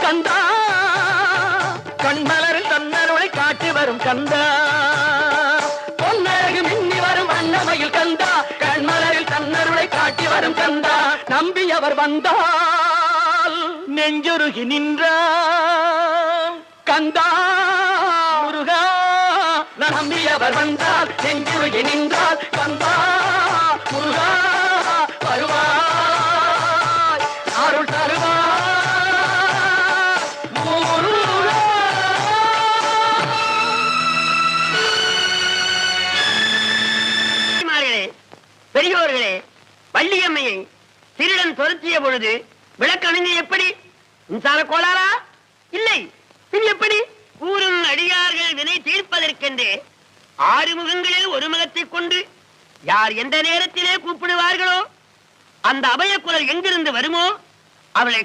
கந்தா கண்மலரில் தன்னருளை காட்டி வரும் கந்தா பொன்னழகு மின்னி வரும் அன்னமயில் கந்தா கண்மலரில் தன்னருளை காட்டி வரும் கந்தா நம்பி அவர் வந்தால் நெஞ்சுருகி நின்றார் கந்தா முருகா நம்பி அவர் வந்தால் நெஞ்சுருகி நின்றார் கந்தா முருகா வருவாய் அருள் தருவாய் பெரியோர்களே, வள்ளியம்மையை திருடன் துரத்திய பொழுது விளக்கணிந்து எப்படி? மின்சார கோளாரா? இல்லை, பின் எப்படி? கூறும் அடியார்கள் வினை தீர்ப்பதற்கென்றே 6 முகங்களில் ஒரு முகத்தை கொண்டு யார் எந்த நேரத்திலே கூப்பிடுவார்களோ அந்த அபய குரல் எங்கிருந்து வருமோ அவளை